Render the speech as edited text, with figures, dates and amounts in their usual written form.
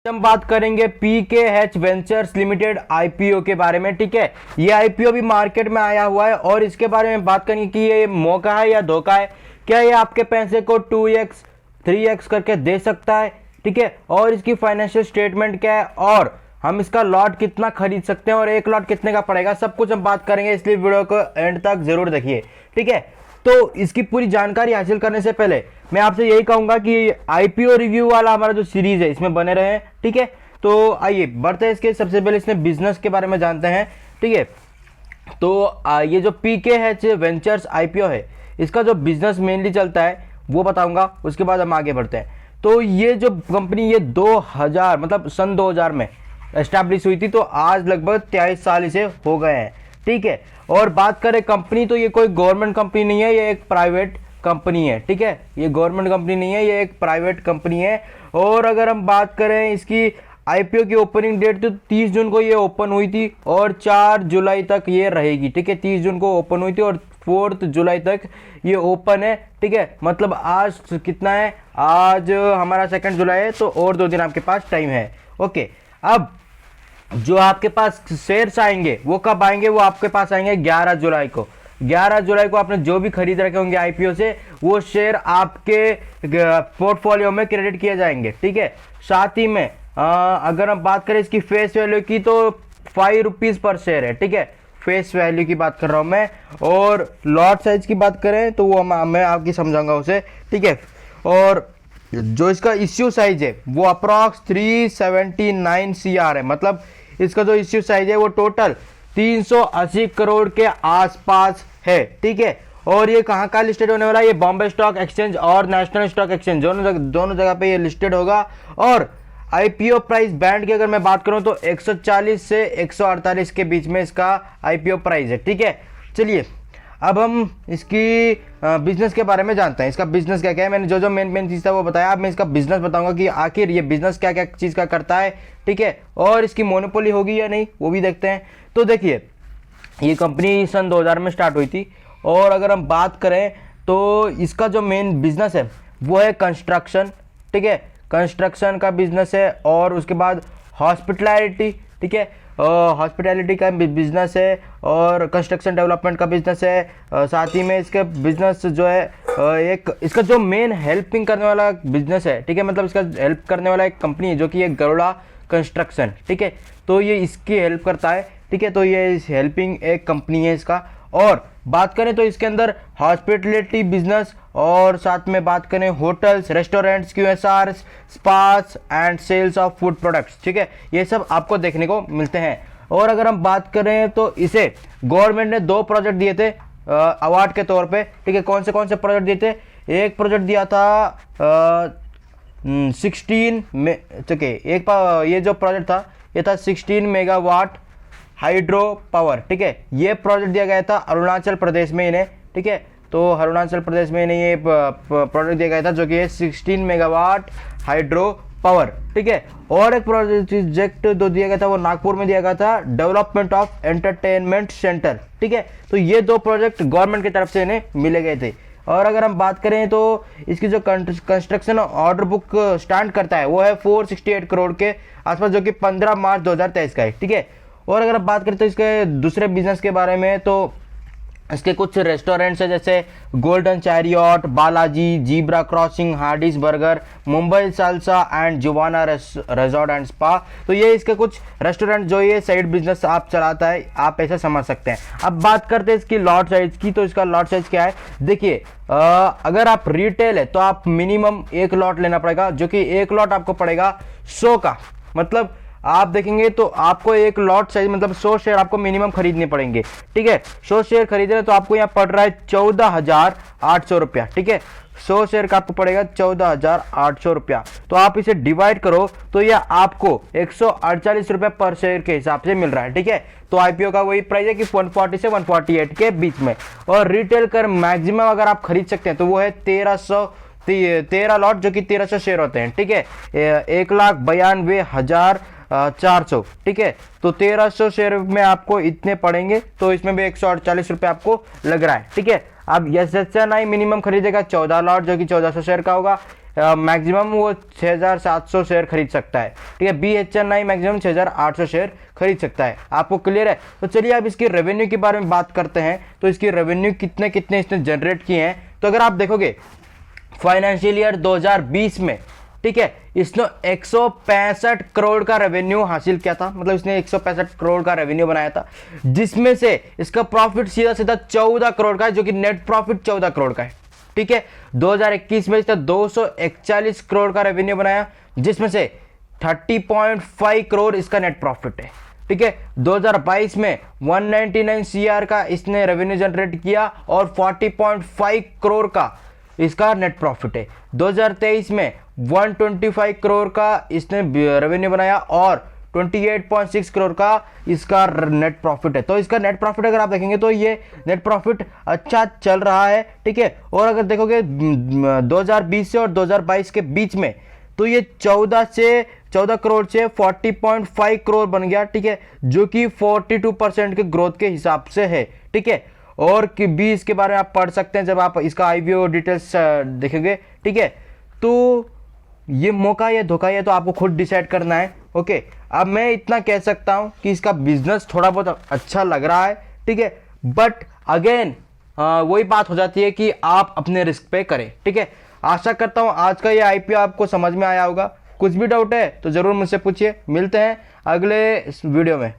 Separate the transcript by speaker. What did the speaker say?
Speaker 1: हम बात करेंगे पीकेएच वेंचर्स लिमिटेड आईपीओ के बारे में। ठीक है, ये आईपीओ भी मार्केट में आया हुआ है और इसके बारे में बात करेंगे कि ये मौका है या धोखा है। क्या ये आपके पैसे को 2x 3x करके दे सकता है? ठीक है, और इसकी फाइनेंशियल स्टेटमेंट क्या है और हम इसका लॉट कितना खरीद सकते हैं और एक लॉट कितने का पड़ेगा, सब कुछ हम बात करेंगे, इसलिए वीडियो को एंड तक जरूर देखिए। ठीक है, तो इसकी पूरी जानकारी हासिल करने से पहले मैं आपसे यही कहूंगा कि आईपीओ रिव्यू वाला हमारा जो सीरीज है इसमें बने रहे। ठीक है, तो आइए बढ़ते हैं इसके सबसे पहले इसमें बिजनेस के बारे में जानते हैं। ठीक है, तो ये जो पीकेएच वेंचर्स आईपीओ है इसका जो बिजनेस मेनली चलता है वो बताऊंगा, उसके बाद हम आगे बढ़ते हैं। तो ये जो कंपनी ये 2000 मतलब सन 2000 में एस्टैब्लिश हुई थी, तो आज लगभग 23 साल इसे हो गए हैं। ठीक है, और बात करें कंपनी, तो ये कोई गवर्नमेंट कंपनी नहीं है, ये एक प्राइवेट कंपनी है। ठीक है, ये गवर्नमेंट कंपनी नहीं है, ये एक प्राइवेट कंपनी है। और अगर हम बात करें इसकी आईपीओ की ओपनिंग डेट, तो 30 जून को ये ओपन हुई थी और 4 जुलाई तक ये रहेगी। ठीक है, 30 जून को ओपन हुई थी और 4 जुलाई तक ये ओपन है। ठीक है, मतलब आज कितना है, आज हमारा 2 जुलाई है, तो और 2 दिन आपके पास टाइम है। ओके, अब जो आपके पास शेयर्स आएंगे वो कब आएंगे, वो आपके पास आएंगे 11 जुलाई को। 11 जुलाई को आपने जो भी खरीद रखे होंगे आईपीओ से, वो शेयर आपके पोर्टफोलियो में क्रेडिट किए जाएंगे। ठीक है, साथ ही में अगर हम बात करें इसकी फेस वैल्यू की, तो 5 रुपीज पर शेयर है। ठीक है, फेस वैल्यू की बात कर रहा हूं मैं। और लॉट साइज की बात करें तो वो मैं आपकी समझाऊंगा उसे। ठीक है, और जो इसका इश्यू साइज है वो अप्रॉक्स 379 CR है, मतलब इसका जो इश्यू साइज है वो टोटल 380 करोड़ के आसपास है। ठीक है, और ये कहाँ का लिस्टेड होने वाला है, ये बॉम्बे स्टॉक एक्सचेंज और नेशनल स्टॉक एक्सचेंज दोनों जगह पे ये लिस्टेड होगा। और आईपीओ प्राइस बैंड की अगर मैं बात करूं तो 140 से 148 के बीच में इसका आईपीओ प्राइस है। ठीक है, चलिए अब हम इसकी बिजनेस के बारे में जानते हैं। इसका बिजनेस क्या क्या है, मैंने जो मेन चीज़ था वो बताया। अब मैं इसका बिजनेस बताऊंगा कि आखिर ये बिजनेस क्या क्या चीज़ का करता है। ठीक है, और इसकी मोनोपोली होगी या नहीं वो भी देखते हैं। तो देखिए, ये कंपनी सन 2000 में स्टार्ट हुई थी और अगर हम बात करें तो इसका जो मेन बिजनेस है वो है कंस्ट्रक्शन। ठीक है, कंस्ट्रक्शन का बिजनेस है और उसके बाद हॉस्पिटैलिटी। ठीक है, हॉस्पिटैलिटी का बिजनेस है और कंस्ट्रक्शन डेवलपमेंट का बिजनेस है। साथ ही में इसके बिजनेस जो है एक इसका जो मेन हेल्पिंग करने वाला बिजनेस है। ठीक है, मतलब इसका हेल्प करने वाला एक कंपनी है जो कि एक गरुड़ा कंस्ट्रक्शन। ठीक है, तो ये इसकी हेल्प करता है। ठीक है, तो ये हेल्पिंग एक कंपनी है इसका। और बात करें तो इसके अंदर हॉस्पिटलिटी बिजनेस और साथ में बात करें hotels, restaurants, QSR, spas and sales of food products. ठीक है, ये सब आपको देखने को मिलते हैं। और अगर हम बात करें तो इसे गवर्नमेंट ने 2 प्रोजेक्ट दिए थे अवार्ड के तौर पे। ठीक है, कौन से प्रोजेक्ट दिए थे, एक प्रोजेक्ट दिया था 16 में। ठीक है, ये जो प्रोजेक्ट था ये था 16 मेगावाट हाइड्रो पावर। ठीक है, ये प्रोजेक्ट दिया गया था अरुणाचल प्रदेश में इन्हें। ठीक है, तो अरुणाचल प्रदेश में इन्हें ये प्रोजेक्ट दिया गया था जो कि है 16 मेगावाट हाइड्रो पावर। ठीक है, और एक प्रोजेक्ट जो दिया गया था वो नागपुर में दिया गया था, डेवलपमेंट ऑफ एंटरटेनमेंट सेंटर। ठीक है, तो ये 2 प्रोजेक्ट गवर्नमेंट की तरफ से इन्हें मिले गए थे। और अगर हम बात करें तो इसकी जो कंस्ट्रक्शन ऑर्डर बुक स्टैंड करता है वो है 468 करोड़ के आसपास, जो कि 15 मार्च 2023 का है। ठीक है, और अगर आप बात करें तो इसके दूसरे बिजनेस के बारे में, तो इसके कुछ रेस्टोरेंट्स है जैसे Golden Chariot, Balaji, Zebra Crossing, Hardee's Burger, Mumbai Salsa and Juvana Resort and Spa. तो ये इसके कुछ रेस्टोरेंट जो ये साइड बिजनेस आप चलाता है, आप ऐसा समझ सकते हैं। अब बात करते हैं इसकी लॉट साइज की, तो इसका लॉट साइज क्या है, देखिए अगर आप रिटेल है तो आप मिनिमम 1 लॉट लेना पड़ेगा, जो कि 1 लॉट आपको पड़ेगा 100 का। मतलब आप देखेंगे तो आपको 1 लॉट साइज मतलब 100 शेयर आपको मिनिमम खरीदने पड़ेंगे। ठीक है, 100 शेयर खरीद रहे तो आपको यहाँ पड़ रहा है 14,800 रुपया। ठीक है, 100 शेयर का आपको पड़ेगा 14,800 रुपया। तो आप इसे डिवाइड करो तो यह आपको 148 रुपये पर शेयर के हिसाब से मिल रहा है। ठीक है, तो आईपीओ का वही प्राइस है कि 140 से 148 के बीच में। और रिटेल कर मैक्सिमम अगर आप खरीद सकते हैं तो वो है 13 लॉट, जो कि 1300 शेयर होते हैं। ठीक है, 1,92,400। ठीक है, तो 1300 शेयर में आपको इतने पड़ेंगे, तो इसमें भी 148 रुपये आपको लग रहा है। ठीक है, अब एसएसएनआई मिनिमम खरीदेगा 14 लॉट, जो कि 1400 शेयर का होगा। मैक्सिमम वो 6700 शेयर खरीद सकता है, ठीक है। BHNI मैक्सिमम 6800 शेयर खरीद सकता है। आपको क्लियर है? तो चलिए अब इसकी रेवेन्यू के बारे में बात करते हैं। तो इसकी रेवेन्यू कितने कितने इसने जनरेट किए हैं, तो अगर आप देखोगे फाइनेंशियल ईयर 2020 में, ठीक है, इसने 165 करोड़ का रेवेन्यू हासिल किया था, मतलब इसने 165 करोड़ का रेवेन्यू बनाया था, जिसमें से इसका प्रॉफिट सीधा सीधा 14 करोड़ का है, जो कि नेट प्रॉफिट 14 करोड़ का है, ठीक है। 2021 में इसने 241 करोड़ का रेवेन्यू बनाया, जिसमें से 30.5 करोड़ इसका नेट प्रॉफिट है, ठीक है। 2022 में 199 CR का इसने रेवेन्यू जनरेट किया और 40.5 करोड़ का इसका नेट प्रॉफिट है। 2023 में 125 करोड़ का इसने रेवेन्यू बनाया और 28.6 करोड़ का इसका नेट प्रॉफिट है। तो इसका नेट प्रॉफिट अगर आप देखेंगे तो ये नेट प्रॉफिट अच्छा चल रहा है, ठीक है। और अगर देखोगे 2020 से और 2022 के बीच में, तो ये 14 करोड़ से 40.5 करोड़ बन गया, ठीक है, जो कि 42% के ग्रोथ के हिसाब से है, ठीक है। और कि भी इसके बारे में आप पढ़ सकते हैं जब आप इसका IPO डिटेल्स देखेंगे, ठीक है। तो ये मौका या धोखा है तो आपको खुद डिसाइड करना है, ओके। अब मैं इतना कह सकता हूं कि इसका बिजनेस थोड़ा बहुत अच्छा लग रहा है, ठीक है, बट अगेन वही बात हो जाती है कि आप अपने रिस्क पे करें, ठीक है। आशा करता हूं आज का ये IPO आपको समझ में आया होगा। कुछ भी डाउट है तो जरूर मुझसे पूछिए। मिलते हैं अगले वीडियो में।